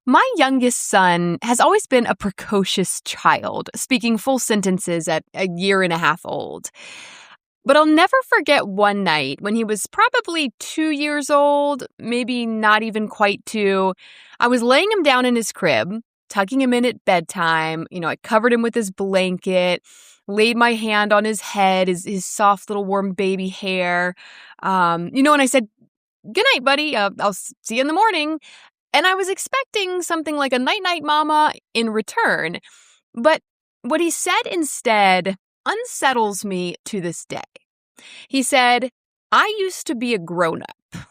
My youngest son has always been a precocious child, speaking full sentences at a year and a half old. But I'll never forget one night when he was probably 2 years old, maybe not even quite two. I was laying him down in his crib, tucking him in at bedtime. I covered him with his blanket, laid my hand on his head, his soft little warm baby hair. And I said, "Good night, buddy. I'll see you in the morning." And I was expecting something like a night-night mama in return. But what he said instead unsettles me to this day. He said, "I used to be a grown-up."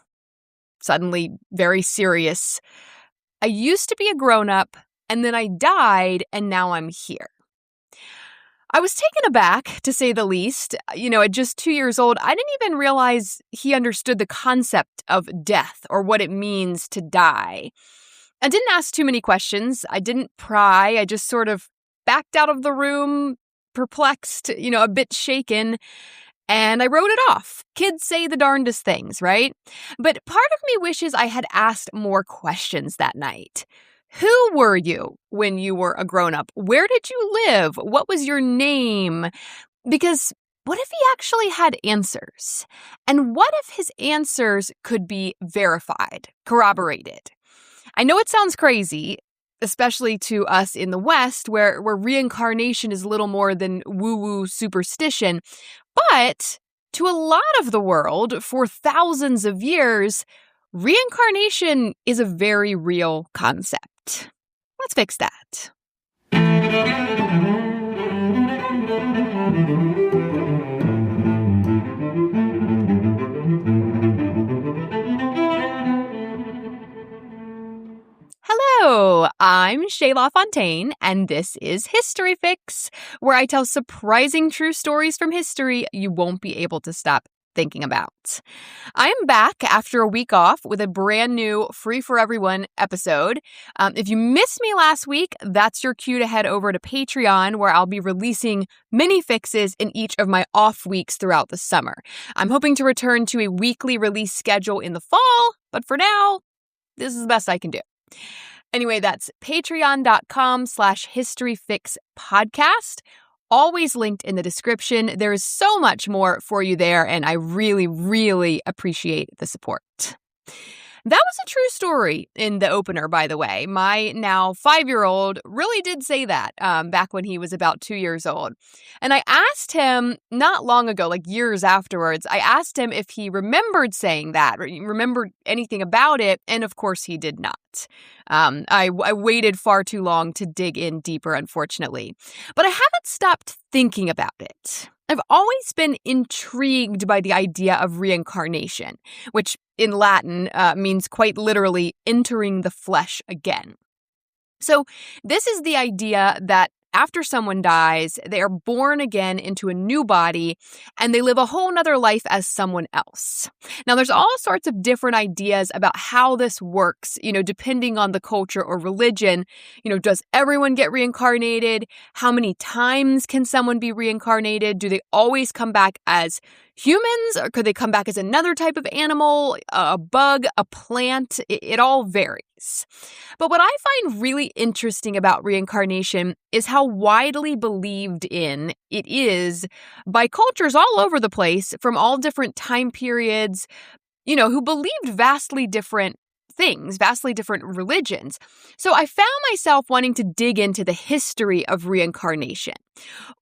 Suddenly very serious. "I used to be a grown-up, and then I died, and now I'm here." I was taken aback, to say the least. At just 2 years old, I didn't even realize he understood the concept of death or what it means to die. I didn't ask too many questions. I didn't pry. I just sort of backed out of the room, perplexed, a bit shaken, and I wrote it off. Kids say the darndest things, right? But part of me wishes I had asked more questions that night. Who were you when you were a grown-up? Where did you live? What was your name? Because what if he actually had answers? And what if his answers could be verified, corroborated? I know it sounds crazy, especially to us in the West, where reincarnation is little more than woo-woo superstition. But to a lot of the world, for thousands of years, reincarnation is a very real concept. Let's fix that. Hello, I'm Venmo LaFountaine, and this is History Fix, where I tell surprising true stories from history you won't be able to stop thinking about. I'm back after a week off with a brand new Free for Everyone episode. If you missed me last week, that's your cue to head over to Patreon, where I'll be releasing mini fixes in each of my off weeks throughout the summer. I'm hoping to return to a weekly release schedule in the fall, but for now, this is the best I can do. Anyway, that's patreon.com/historyfixpodcast. Always linked in the description. There is so much more for you there, and I really, really appreciate the support. That was a true story in the opener, by the way. My now 5-year-old really did say that back when he was about 2 years old. And I asked him not long ago, like years afterwards, I asked him if he remembered saying that or remembered anything about it. And of course, he did not. I waited far too long to dig in deeper, unfortunately. But I haven't stopped thinking about it. I've always been intrigued by the idea of reincarnation, which in Latin means quite literally entering the flesh again. So this is the idea that after someone dies, they are born again into a new body and they live a whole nother life as someone else. Now, there's all sorts of different ideas about how this works, depending on the culture or religion. Does everyone get reincarnated? How many times can someone be reincarnated? Do they always come back as humans, or could they come back as another type of animal, a bug, a plant? It all varies. But what I find really interesting about reincarnation is how widely believed in it is by cultures all over the place from all different time periods, who believed vastly different things, vastly different religions. So I found myself wanting to dig into the history of reincarnation.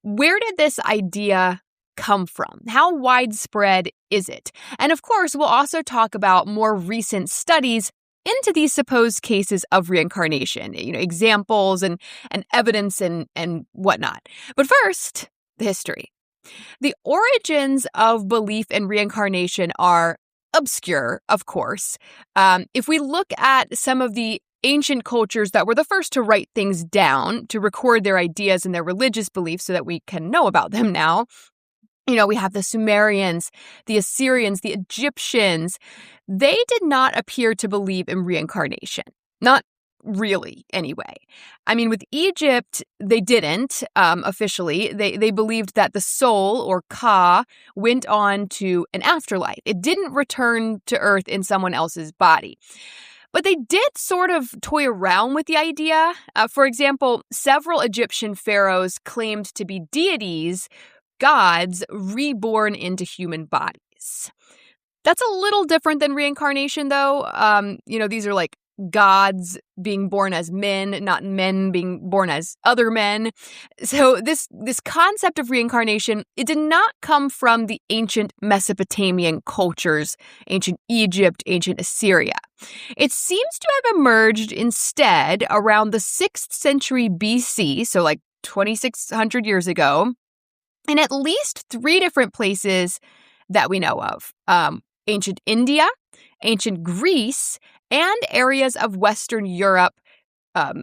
Where did this idea come from? How widespread is it? And of course, we'll also talk about more recent studies into these supposed cases of reincarnation, examples and evidence and whatnot. But first, the history. The origins of belief in reincarnation are obscure, of course. If we look at some of the ancient cultures that were the first to write things down, to record their ideas and their religious beliefs so that we can know about them now, we have the Sumerians, the Assyrians, the Egyptians. They did not appear to believe in reincarnation. Not really, anyway. With Egypt, they didn't, officially. They believed that the soul, or Ka, went on to an afterlife. It didn't return to Earth in someone else's body. But they did sort of toy around with the idea. For example, several Egyptian pharaohs claimed to be deities, gods reborn into human bodies. That's a little different than reincarnation, though. These are like gods being born as men, not men being born as other men. So this concept of reincarnation, it did not come from the ancient Mesopotamian cultures, ancient Egypt, ancient Assyria. It seems to have emerged instead around the 6th century BC, so like 2,600 years ago, in at least 3 different places that we know of. Ancient India, ancient Greece, and areas of Western Europe,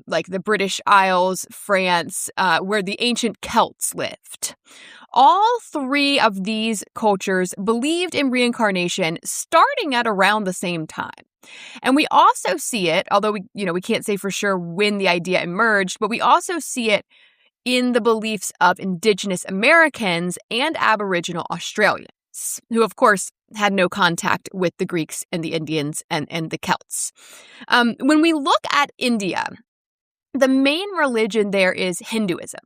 like the British Isles, France, where the ancient Celts lived. All 3 of these cultures believed in reincarnation starting at around the same time. And we also see it, although we can't say for sure when the idea emerged, but we also see it in the beliefs of Indigenous Americans and Aboriginal Australians, who, of course, had no contact with the Greeks and the Indians and the Celts. When we look at India, the main religion there is Hinduism.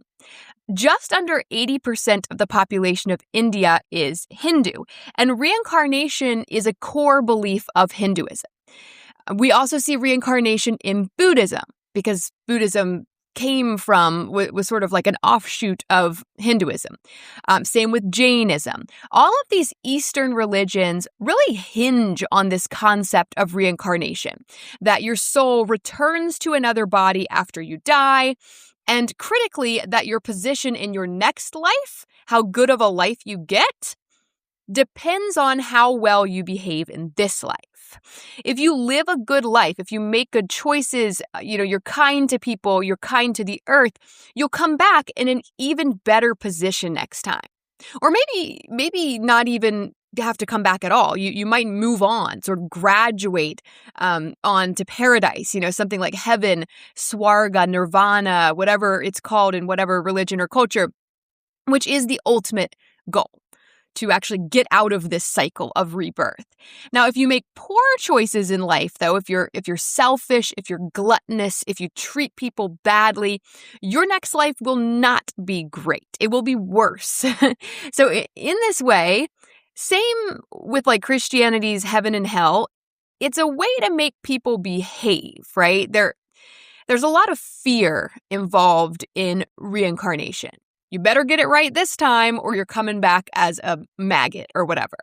Just under 80% of the population of India is Hindu, and reincarnation is a core belief of Hinduism. We also see reincarnation in Buddhism, because Buddhism was sort of like an offshoot of Hinduism. Same with Jainism. All of these Eastern religions really hinge on this concept of reincarnation, that your soul returns to another body after you die, and critically, that your position in your next life, how good of a life you get, depends on how well you behave in this life. If you live a good life, if you make good choices, you're kind to people, you're kind to the earth, you'll come back in an even better position next time. Or maybe not even have to come back at all. You might move on, sort of graduate on to paradise, something like heaven, swarga, nirvana, whatever it's called in whatever religion or culture, which is the ultimate goal. To actually get out of this cycle of rebirth. Now, if you make poor choices in life, though, if you're selfish, if you're gluttonous, if you treat people badly, your next life will not be great. It will be worse. So in this way, same with like Christianity's heaven and hell, it's a way to make people behave, right? There's a lot of fear involved in reincarnation. You better get it right this time or you're coming back as a maggot or whatever.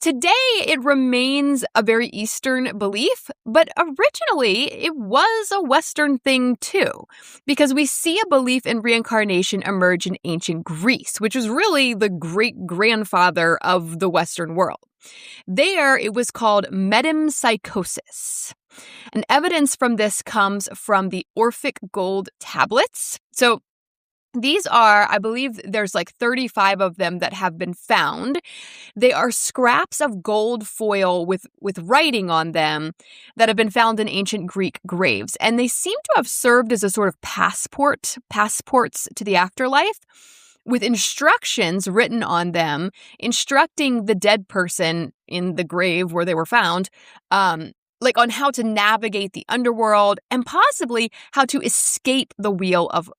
Today, it remains a very Eastern belief, but originally it was a Western thing too, because we see a belief in reincarnation emerge in ancient Greece, which was really the great-grandfather of the Western world. There, it was called metempsychosis. And evidence from this comes from the Orphic gold tablets. So these are, I believe there's like 35 of them that have been found. They are scraps of gold foil with writing on them that have been found in ancient Greek graves. And they seem to have served as a sort of passports to the afterlife, with instructions written on them, instructing the dead person in the grave where they were found, on how to navigate the underworld and possibly how to escape the wheel of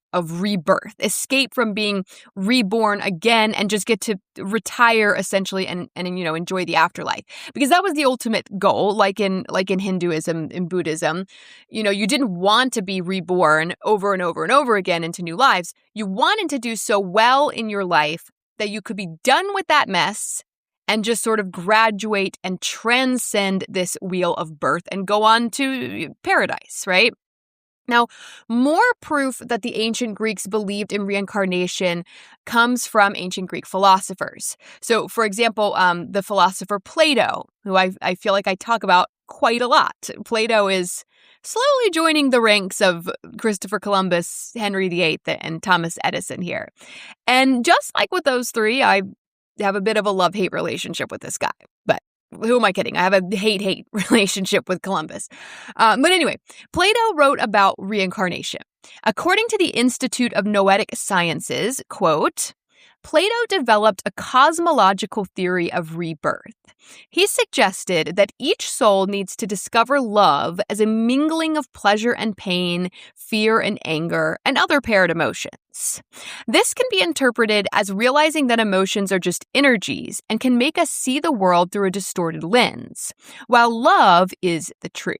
rebirth, escape from being reborn again and just get to retire essentially and enjoy the afterlife. Because that was the ultimate goal, like in Hinduism, in Buddhism. You didn't want to be reborn over and over and over again into new lives. You wanted to do so well in your life that you could be done with that mess and just sort of graduate and transcend this wheel of birth and go on to paradise, right? Now, more proof that the ancient Greeks believed in reincarnation comes from ancient Greek philosophers. So, for example, the philosopher Plato, who I feel like I talk about quite a lot. Plato is slowly joining the ranks of Christopher Columbus, Henry VIII, and Thomas Edison here. And just like with those 3, I have a bit of a love-hate relationship with this guy. But who am I kidding? I have a hate-hate relationship with Columbus. But anyway, Plato wrote about reincarnation. According to the Institute of Noetic Sciences, quote, Plato developed a cosmological theory of rebirth. He suggested that each soul needs to discover love as a mingling of pleasure and pain, fear and anger, and other paired emotions. This can be interpreted as realizing that emotions are just energies and can make us see the world through a distorted lens, while love is the truth.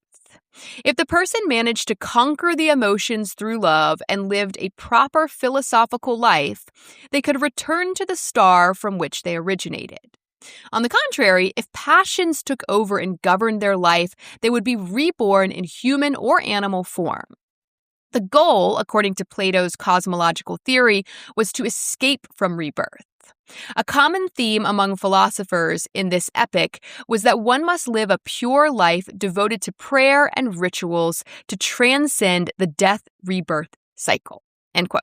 If the person managed to conquer the emotions through love and lived a proper philosophical life, they could return to the star from which they originated. On the contrary, if passions took over and governed their life, they would be reborn in human or animal form. The goal, according to Plato's cosmological theory, was to escape from rebirth. A common theme among philosophers in this epic was that one must live a pure life devoted to prayer and rituals to transcend the death-rebirth cycle. End quote.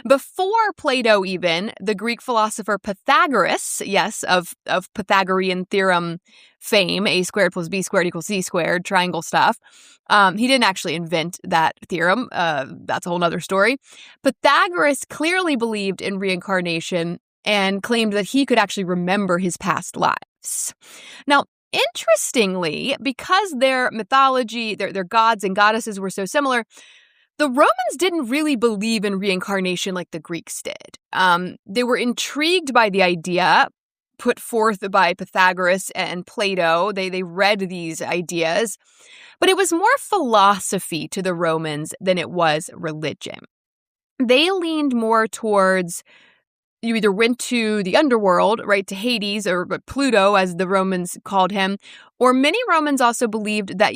Before Plato even, the Greek philosopher Pythagoras, yes, of Pythagorean theorem fame, a squared plus b squared equals c squared, triangle stuff. He didn't actually invent that theorem. That's a whole other story. Pythagoras clearly believed in reincarnation and claimed that he could actually remember his past lives. Now, interestingly, because their mythology, their gods and goddesses were so similar, the Romans didn't really believe in reincarnation like the Greeks did. They were intrigued by the idea put forth by Pythagoras and Plato. They read these ideas, but it was more philosophy to the Romans than it was religion. They leaned more towards you either went to the underworld, right, to Hades, or Pluto, as the Romans called him, or many Romans also believed that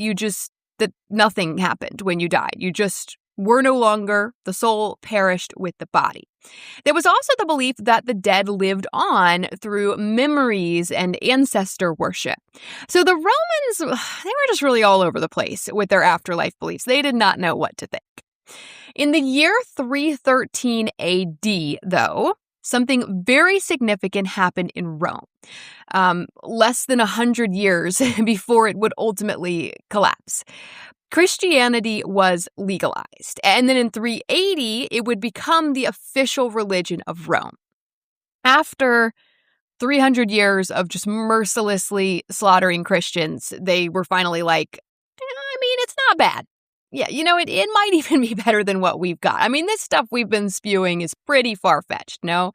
that nothing happened when you died. You just were no longer, the soul perished with the body. There was also the belief that the dead lived on through memories and ancestor worship. So the Romans, they were just really all over the place with their afterlife beliefs. They did not know what to think. In the year 313 AD, though, something very significant happened in Rome, less than 100 years before it would ultimately collapse. Christianity was legalized, and then in 380, it would become the official religion of Rome. After 300 years of just mercilessly slaughtering Christians, they were finally like, it's not bad. Yeah, it might even be better than what we've got. This stuff we've been spewing is pretty far-fetched, no?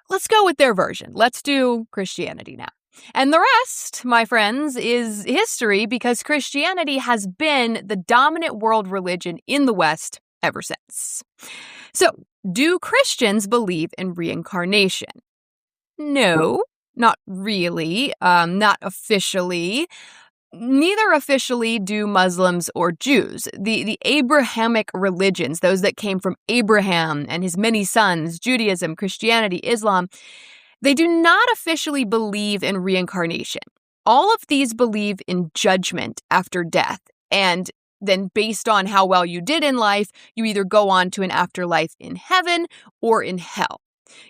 Let's go with their version. Let's do Christianity now. And the rest, my friends, is history, because Christianity has been the dominant world religion in the West ever since. So, do Christians believe in reincarnation? No, not really, not officially. Neither officially do Muslims or Jews. The Abrahamic religions, those that came from Abraham and his many sons, Judaism, Christianity, Islam, they do not officially believe in reincarnation. All of these believe in judgment after death, and then based on how well you did in life, you either go on to an afterlife in heaven or in hell.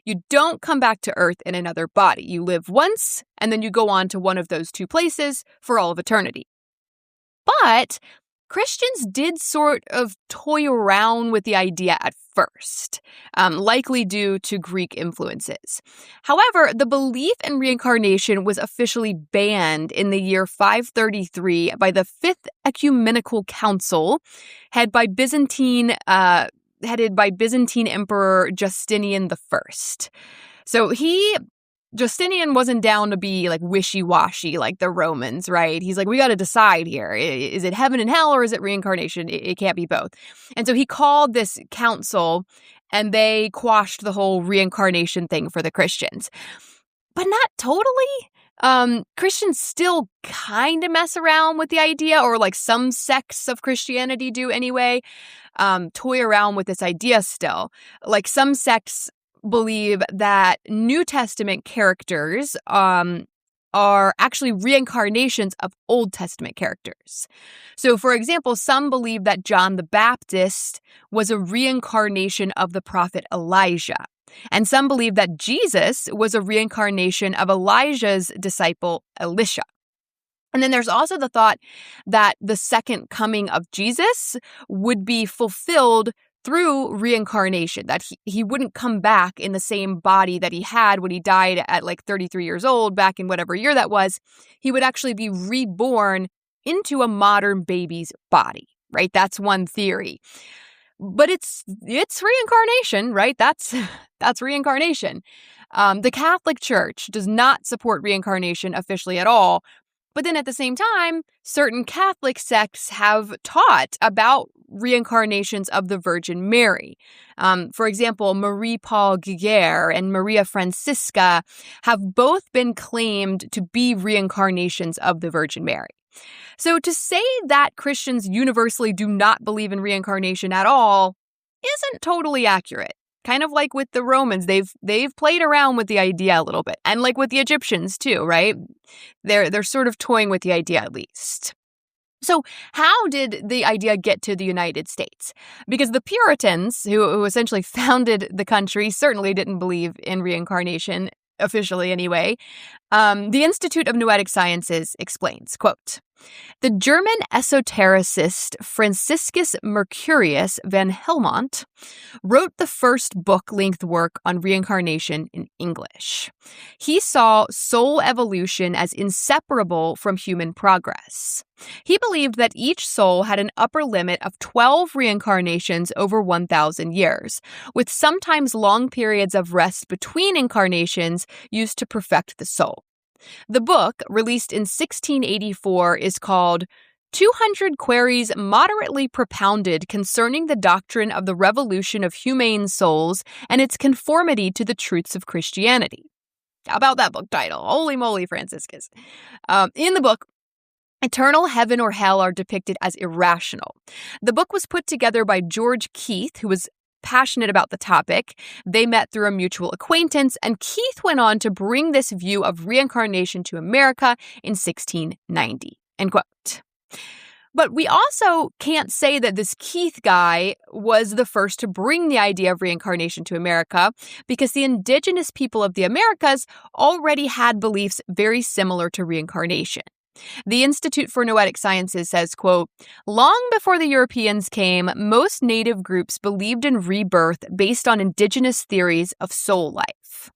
You don't come back to Earth in another body. You live once, and then you go on to one of those two places for all of eternity. But Christians did sort of toy around with the idea at first, likely due to Greek influences. However, the belief in reincarnation was officially banned in the year 533 by the Fifth Ecumenical Council, headed by Byzantine Emperor Justinian I. So Justinian wasn't down to be like wishy-washy like the Romans, right? He's like, we got to decide here. Is it heaven and hell, or is it reincarnation? It can't be both. And so he called this council, and they quashed the whole reincarnation thing for the Christians. But not totally. Christians still kind of mess around with the idea, or like some sects of Christianity do anyway, toy around with this idea still. Like some sects believe that New Testament characters are actually reincarnations of Old Testament characters. So, for example, some believe that John the Baptist was a reincarnation of the prophet Elijah. And some believe that Jesus was a reincarnation of Elijah's disciple Elisha. And then there's also the thought that the second coming of Jesus would be fulfilled through reincarnation, that he wouldn't come back in the same body that he had when he died at like 33 years old back in whatever year that was. He would actually be reborn into a modern baby's body, right? That's one theory. But it's reincarnation, right? That's reincarnation. The Catholic Church does not support reincarnation officially at all. But then at the same time, certain Catholic sects have taught about reincarnations of the Virgin Mary. For example, Marie-Paul Guiguer and Maria Francisca have both been claimed to be reincarnations of the Virgin Mary. So to say that Christians universally do not believe in reincarnation at all isn't totally accurate. Kind of like with the Romans, they've played around with the idea a little bit, and like with the Egyptians too, right? They're sort of toying with the idea at least. So how did the idea get to the United States? Because the Puritans, who essentially founded the country, certainly didn't believe in reincarnation, officially anyway. The Institute of Noetic Sciences explains, quote, "The German esotericist Franciscus Mercurius van Helmont wrote the first book-length work on reincarnation in English. He saw soul evolution as inseparable from human progress. He believed that each soul had an upper limit of 12 reincarnations over 1,000 years, with sometimes long periods of rest between incarnations used to perfect the soul. The book, released in 1684, is called 200 Queries Moderately Propounded Concerning the Doctrine of the Revolution of Humane Souls and its Conformity to the Truths of Christianity." How about that book title? Holy moly, Franciscus. In the book, eternal heaven or hell are depicted as irrational. The book was put together by George Keith, who was passionate about the topic. They met through a mutual acquaintance, and Keith went on to bring this view of reincarnation to America in 1690. End quote. But we also can't say that this Keith guy was the first to bring the idea of reincarnation to America, because the indigenous people of the Americas already had beliefs very similar to reincarnation. The Institute for Noetic Sciences says, quote, "Long before the Europeans came, most native groups believed in rebirth based on indigenous theories of soul life.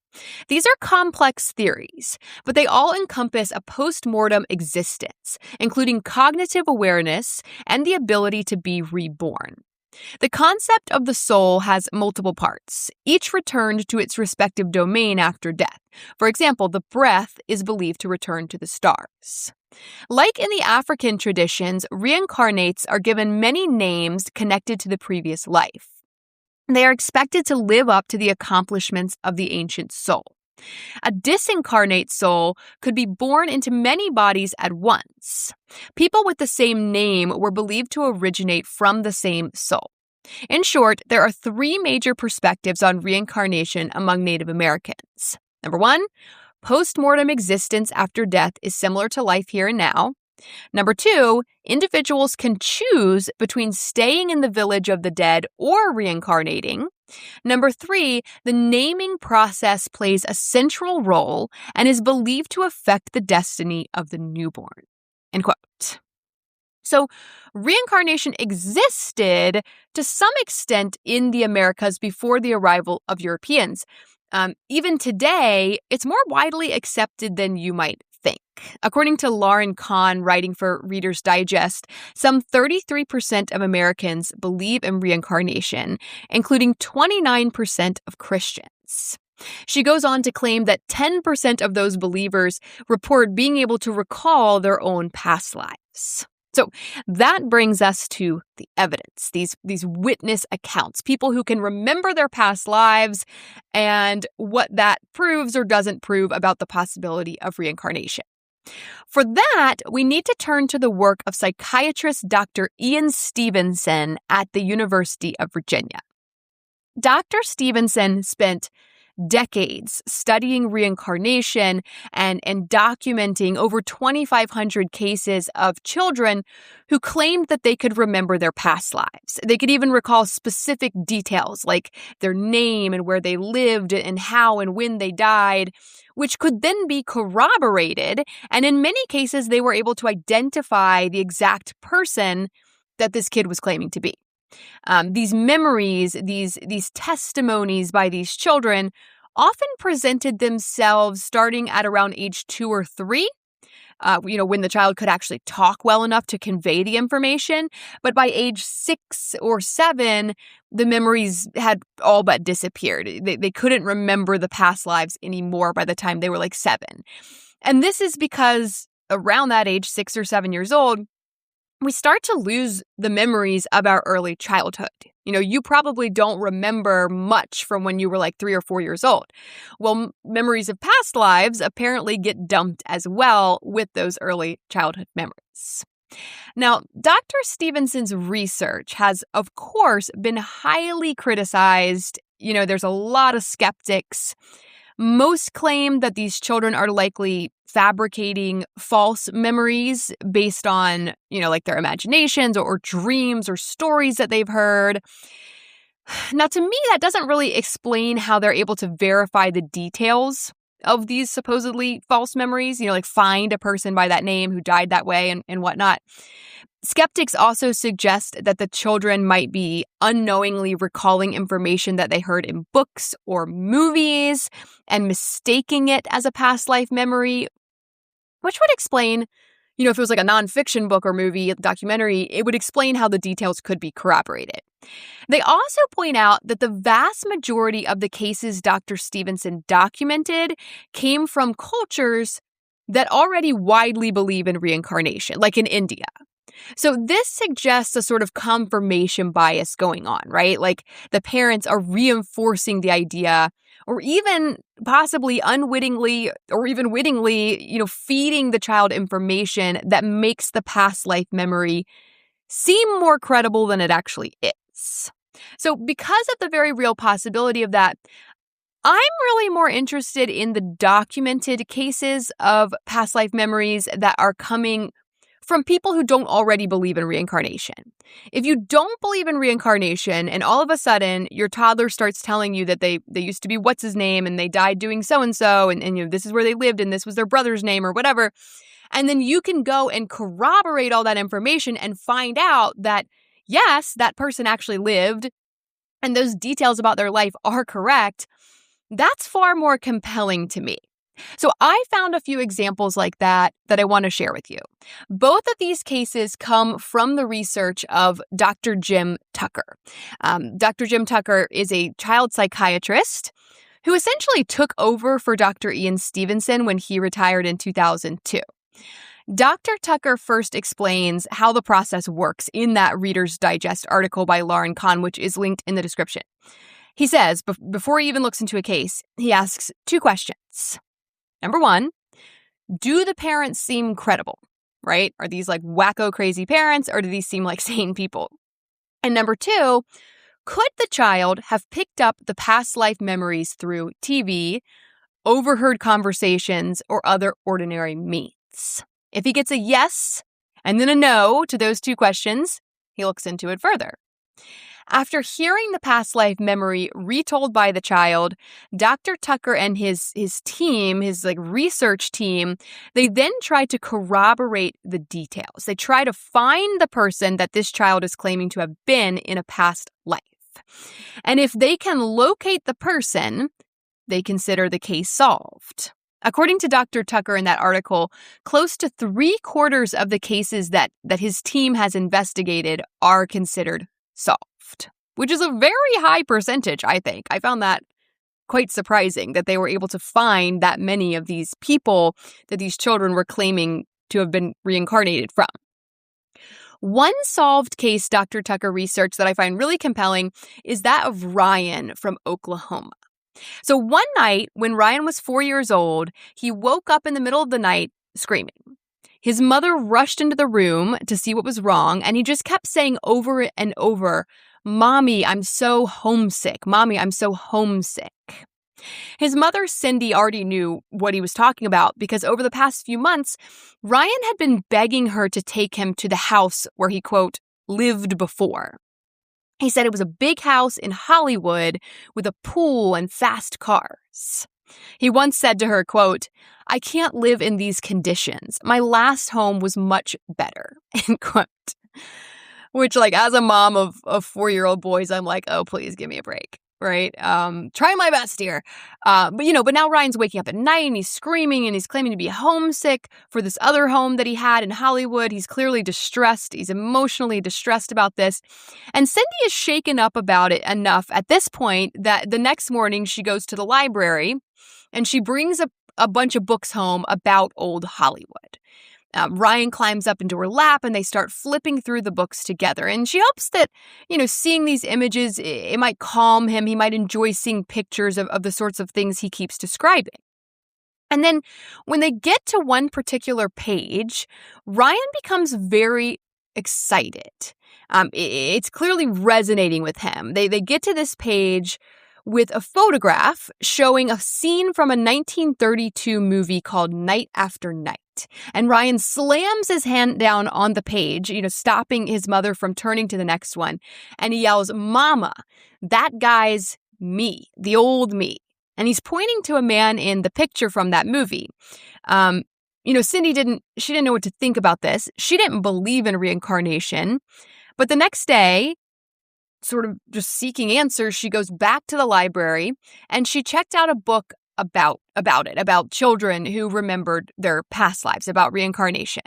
These are complex theories, but they all encompass a post-mortem existence, including cognitive awareness and the ability to be reborn. The concept of the soul has multiple parts, each returned to its respective domain after death. For example, the breath is believed to return to the stars. Like in the African traditions, reincarnates are given many names connected to the previous life. They are expected to live up to the accomplishments of the ancient soul. A disincarnate soul could be born into many bodies at once. People with the same name were believed to originate from the same soul. In short, there are three major perspectives on reincarnation among Native Americans. Number one, post-mortem existence after death is similar to life here and now. Number two, individuals can choose between staying in the village of the dead or reincarnating. Number three, the naming process plays a central role and is believed to affect the destiny of the newborn. End quote. So reincarnation existed to some extent in the Americas before the arrival of Europeans. Even today, it's more widely accepted than you might think. According to Lauren Kahn, writing for Reader's Digest, some 33% of Americans believe in reincarnation, including 29% of Christians. She goes on to claim that 10% of those believers report being able to recall their own past lives. So that brings us to the evidence, these witness accounts, people who can remember their past lives and what that proves or doesn't prove about the possibility of reincarnation. For that, we need to turn to the work of psychiatrist Dr. Ian Stevenson at the University of Virginia. Dr. Stevenson spent decades studying reincarnation and documenting over 2,500 cases of children who claimed that they could remember their past lives. They could even recall specific details like their name and where they lived and how and when they died, which could then be corroborated. And in many cases, they were able to identify the exact person that this kid was claiming to be. These memories, these testimonies by these children often presented themselves starting at around age 2 or 3, when the child could actually talk well enough to convey the information. But by age 6 or 7, the memories had all but disappeared. They couldn't remember the past lives anymore by the time they were like 7. And this is because around that age, 6 or 7 years old, we start to lose the memories of our early childhood. You probably don't remember much from when you were like 3 or 4 years old. Well, memories of past lives apparently get dumped as well with those early childhood memories. Now, Dr. Stevenson's research has, of course, been highly criticized. There's a lot of skeptics. Most claim that these children are likely fabricating false memories based on, their imaginations or dreams or stories that they've heard. Now, to me, that doesn't really explain how they're able to verify the details of these supposedly false memories, find a person by that name who died that way and whatnot. Skeptics also suggest that the children might be unknowingly recalling information that they heard in books or movies and mistaking it as a past life memory, which would explain, if it was like a nonfiction book or movie, documentary, it would explain how the details could be corroborated. They also point out that the vast majority of the cases Dr. Stevenson documented came from cultures that already widely believe in reincarnation, like in India. So this suggests a sort of confirmation bias going on, right? Like the parents are reinforcing the idea, or even possibly unwittingly or even wittingly, feeding the child information that makes the past life memory seem more credible than it actually is. So because of the very real possibility of that, I'm really more interested in the documented cases of past life memories that are coming from people who don't already believe in reincarnation. If you don't believe in reincarnation and all of a sudden your toddler starts telling you that they used to be what's his name and they died doing so-and-so and this is where they lived and this was their brother's name or whatever, and then you can go and corroborate all that information and find out that, yes, that person actually lived and those details about their life are correct, that's far more compelling to me. So I found a few examples like that I want to share with you. Both of these cases come from the research of Dr. Jim Tucker. Dr. Jim Tucker is a child psychiatrist who essentially took over for Dr. Ian Stevenson when he retired in 2002. Dr. Tucker first explains how the process works in that Reader's Digest article by Lauren Kahn, which is linked in the description. He says, before he even looks into a case, he asks 2 questions. Number 1, do the parents seem credible, right? Are these like wacko crazy parents or do these seem like sane people? And number 2, could the child have picked up the past life memories through TV, overheard conversations, or other ordinary means? If he gets a yes and then a no to those 2 questions, he looks into it further. After hearing the past life memory retold by the child, Dr. Tucker and his team, his research team, they then try to corroborate the details. They try to find the person that this child is claiming to have been in a past life. And if they can locate the person, they consider the case solved. According to Dr. Tucker in that article, close to 3/4 of the cases that his team has investigated are considered solved, which is a very high percentage, I think. I found that quite surprising that they were able to find that many of these people that these children were claiming to have been reincarnated from. One solved case Dr. Tucker researched that I find really compelling is that of Ryan from Oklahoma. So one night when Ryan was 4 years old, he woke up in the middle of the night screaming. His mother rushed into the room to see what was wrong, and he just kept saying over and over, "Mommy, I'm so homesick. Mommy, I'm so homesick." His mother, Cindy, already knew what he was talking about because over the past few months, Ryan had been begging her to take him to the house where he, quote, lived before. He said it was a big house in Hollywood with a pool and fast cars. He once said to her, quote, "I can't live in these conditions. My last home was much better," end quote. which, like, as a mom of 4-year-old boys, I'm like, oh, please give me a break. Right. Trying my best here. But now Ryan's waking up at night and he's screaming and he's claiming to be homesick for this other home that he had in Hollywood. He's clearly distressed. He's emotionally distressed about this. And Cindy is shaken up about it enough at this point that the next morning she goes to the library and she brings a bunch of books home about old Hollywood. Ryan climbs up into her lap and they start flipping through the books together. And she hopes that, seeing these images, it might calm him. He might enjoy seeing pictures of the sorts of things he keeps describing. And then when they get to one particular page, Ryan becomes very excited. It's clearly resonating with him. They get to this page with a photograph showing a scene from a 1932 movie called Night After Night. And Ryan slams his hand down on the page, stopping his mother from turning to the next one. And he yells, "Mama, that guy's me, the old me." And he's pointing to a man in the picture from that movie. Cindy didn't know what to think about this. She didn't believe in reincarnation. But the next day, sort of just seeking answers, she goes back to the library and she checked out a book about children who remembered their past lives, about reincarnation.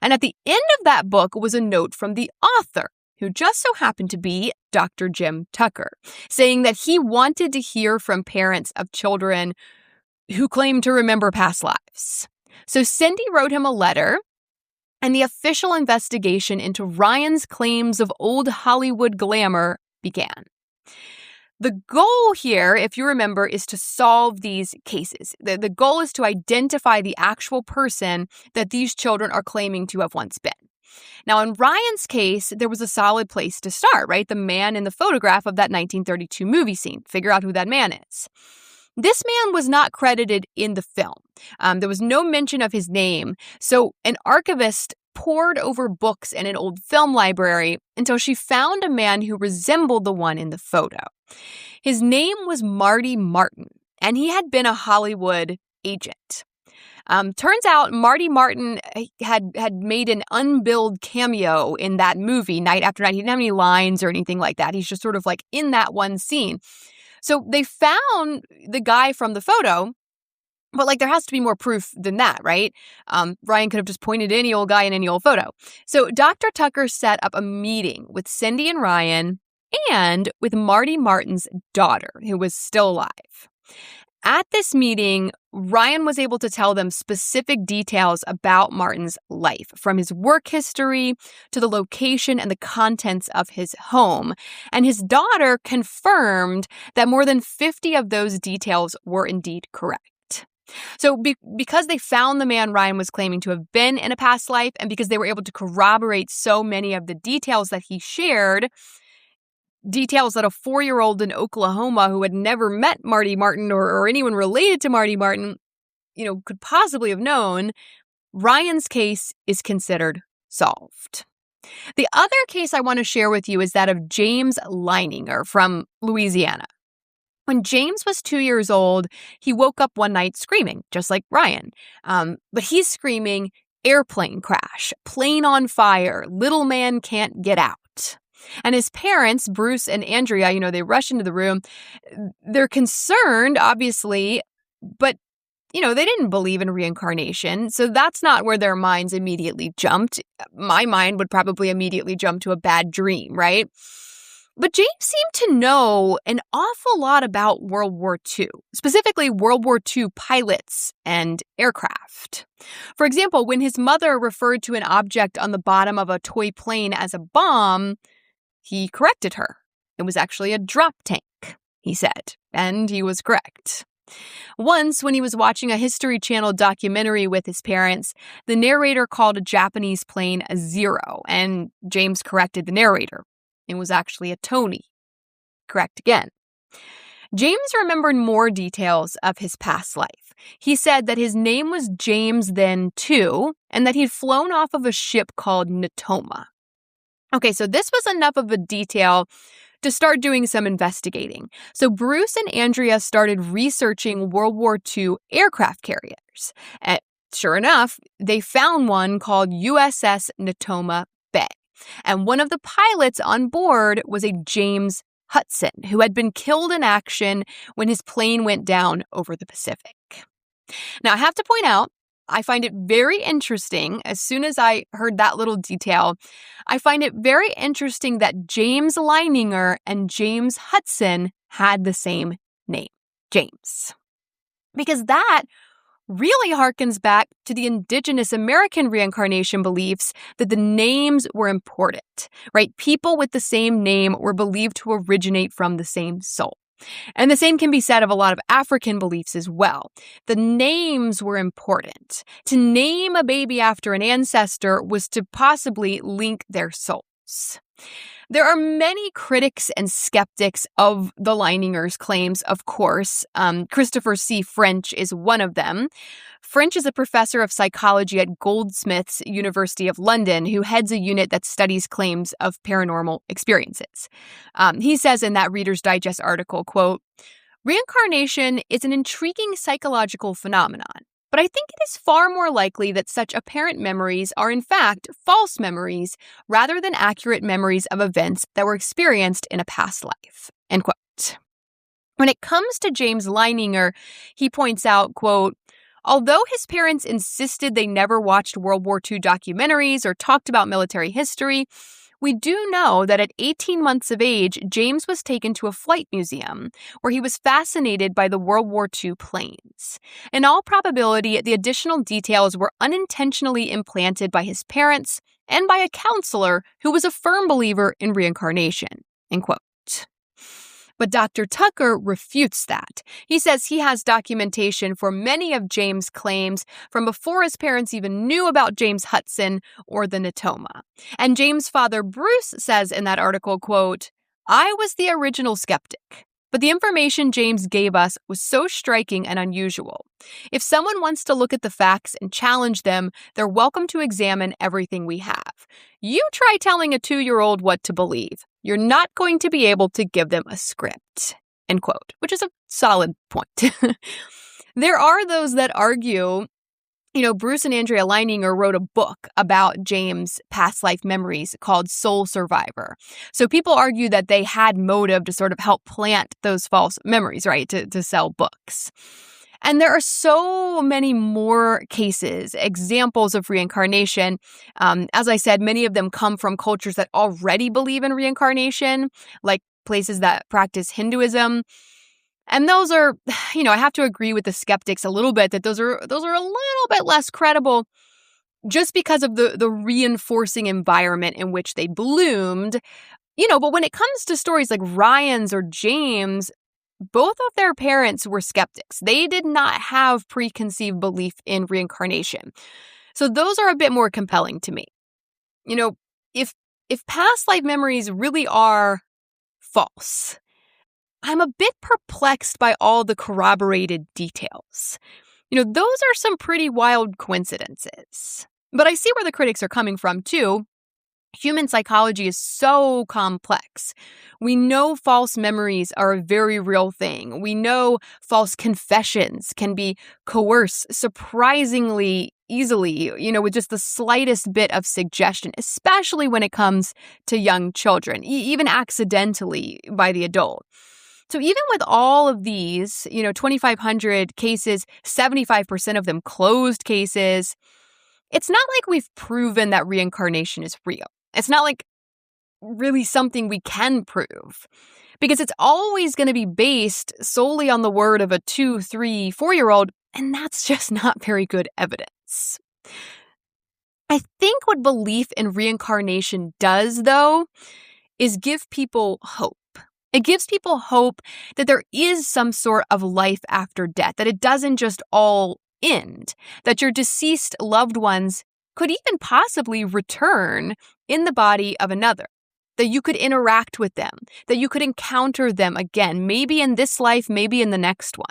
And at the end of that book was a note from the author, who just so happened to be Dr. Jim Tucker, saying that he wanted to hear from parents of children who claimed to remember past lives. So Cindy wrote him a letter, and the official investigation into Ryan's claims of old Hollywood glamour began. The goal here, if you remember, is to solve these cases. The goal is to identify the actual person that these children are claiming to have once been. Now, in Ryan's case, there was a solid place to start, right? The man in the photograph of that 1932 movie scene. Figure out who that man is. This man was not credited in the film. There was no mention of his name. So an archivist pored over books in an old film library until she found a man who resembled the one in the photo. His name was Marty Martin, and he had been a Hollywood agent. Turns out Marty Martin had made an unbilled cameo in that movie, Night After Night. He didn't have any lines or anything like that. He's just sort of like in that one scene. So they found the guy from the photo, but there has to be more proof than that, right? Ryan could have just pointed to any old guy in any old photo. So Dr. Tucker set up a meeting with Cindy and Ryan and with Marty Martin's daughter, who was still alive. At this meeting, Ryan was able to tell them specific details about Martin's life, from his work history to the location and the contents of his home. And his daughter confirmed that more than 50 of those details were indeed correct. So because they found the man Ryan was claiming to have been in a past life, and because they were able to corroborate so many of the details that he shared, details that a 4-year-old in Oklahoma who had never met Marty Martin or anyone related to Marty Martin, could possibly have known, Ryan's case is considered solved. The other case I want to share with you is that of James Leininger from Louisiana. When James was 2 years old, he woke up one night screaming, just like Ryan. But he's screaming, "Airplane crash, plane on fire, little man can't get out." And his parents, Bruce and Andrea, they rush into the room. They're concerned, obviously, but, they didn't believe in reincarnation. So that's not where their minds immediately jumped. My mind would probably immediately jump to a bad dream, right? But James seemed to know an awful lot about World War II, specifically World War II pilots and aircraft. For example, when his mother referred to an object on the bottom of a toy plane as a bomb, he corrected her. It was actually a drop tank, he said, and he was correct. Once, when he was watching a History Channel documentary with his parents, the narrator called a Japanese plane a Zero, and James corrected the narrator. It was actually a Tony. Correct again. James remembered more details of his past life. He said that his name was James then, too, and that he'd flown off of a ship called Natoma. Okay, so this was enough of a detail to start doing some investigating. So Bruce and Andrea started researching World War II aircraft carriers. And sure enough, they found one called USS Natoma Bay. And one of the pilots on board was a James Hudson, who had been killed in action when his plane went down over the Pacific. Now, I have to point out, I find it very interesting. As soon as I heard that little detail, I find it very interesting that James Leininger and James Hudson had the same name, James. Because that really harkens back to the indigenous American reincarnation beliefs that the names were important, right? People with the same name were believed to originate from the same soul. And the same can be said of a lot of African beliefs as well. The names were important. To name a baby after an ancestor was to possibly link their souls. There are many critics and skeptics of the Leiningers' claims, of course. Christopher C. French is one of them. French is a professor of psychology at Goldsmiths, University of London, who heads a unit that studies claims of paranormal experiences. He says in that Reader's Digest article, quote, "Reincarnation is an intriguing psychological phenomenon, but I think it is far more likely that such apparent memories are in fact false memories rather than accurate memories of events that were experienced in a past life." End quote. When it comes to James Leininger, he points out, quote, "Although his parents insisted they never watched World War II documentaries or talked about military history, we do know that at 18 months of age, James was taken to a flight museum where he was fascinated by the World War II planes. In all probability, the additional details were unintentionally implanted by his parents and by a counselor who was a firm believer in reincarnation." End quote. But Dr. Tucker refutes that. He says he has documentation for many of James' claims from before his parents even knew about James Hudson or the Natoma. And James' father Bruce says in that article, quote, "I was the original skeptic, but the information James gave us was so striking and unusual. If someone wants to look at the facts and challenge them, they're welcome to examine everything we have. You try telling a 2-year-old what to believe. You're not going to be able to give them a script." End quote, which is a solid point. There are those that argue, Bruce and Andrea Leininger wrote a book about James' past life memories called Soul Survivor. So people argue that they had motive to sort of help plant those false memories, right, to sell books. And there are so many more cases, examples of reincarnation. As I said, many of them come from cultures that already believe in reincarnation, like places that practice Hinduism. And those are, I have to agree with the skeptics a little bit that those are a little bit less credible just because of the reinforcing environment in which they bloomed. But when it comes to stories like Ryan's or James, both of their parents were skeptics. They did not have preconceived belief in reincarnation. So those are a bit more compelling to me. If past life memories really are false, I'm a bit perplexed by all the corroborated details. Those are some pretty wild coincidences. But I see where the critics are coming from, too. Human psychology is so complex. We know false memories are a very real thing. We know false confessions can be coerced surprisingly easily, with just the slightest bit of suggestion, especially when it comes to young children, even accidentally by the adult. So even with all of these, 2,500 cases, 75% of them closed cases, it's not like we've proven that reincarnation is real. It's not like really something we can prove because it's always going to be based solely on the word of a 2, 3, 4-year-old, and that's just not very good evidence. I think what belief in reincarnation does, though, is give people hope. It gives people hope that there is some sort of life after death, that it doesn't just all end, that your deceased loved ones could even possibly return in the body of another, that you could interact with them, that you could encounter them again, maybe in this life, maybe in the next one,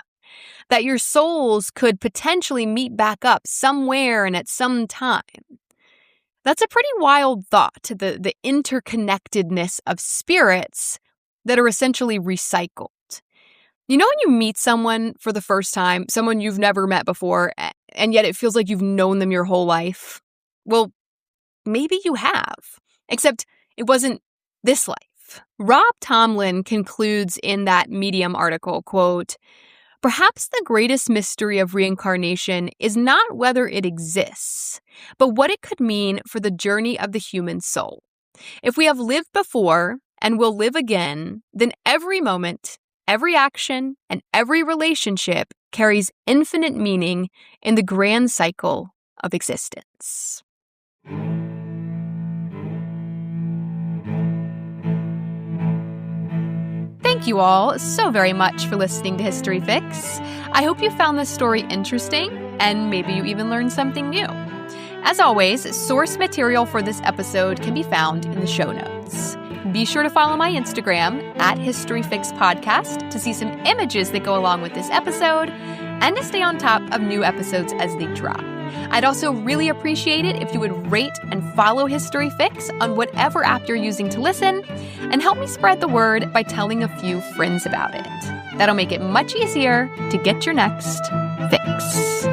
that your souls could potentially meet back up somewhere and at some time. That's a pretty wild thought, the interconnectedness of spirits that are essentially recycled. When you meet someone for the first time, someone you've never met before, and yet it feels like you've known them your whole life? Well, maybe you have. Except it wasn't this life. Rob Tomlin concludes in that Medium article, quote, "Perhaps the greatest mystery of reincarnation is not whether it exists, but what it could mean for the journey of the human soul. If we have lived before and will live again, then every moment, every action, and every relationship carries infinite meaning in the grand cycle of existence." Thank you all so very much for listening to History Fix. I hope you found this story interesting, and maybe you even learned something new. As always, source material for this episode can be found in the show notes. Be sure to follow my Instagram @HistoryFixPodcast to see some images that go along with this episode and to stay on top of new episodes as they drop. I'd also really appreciate it if you would rate and follow History Fix on whatever app you're using to listen, and help me spread the word by telling a few friends about it. That'll make it much easier to get your next fix.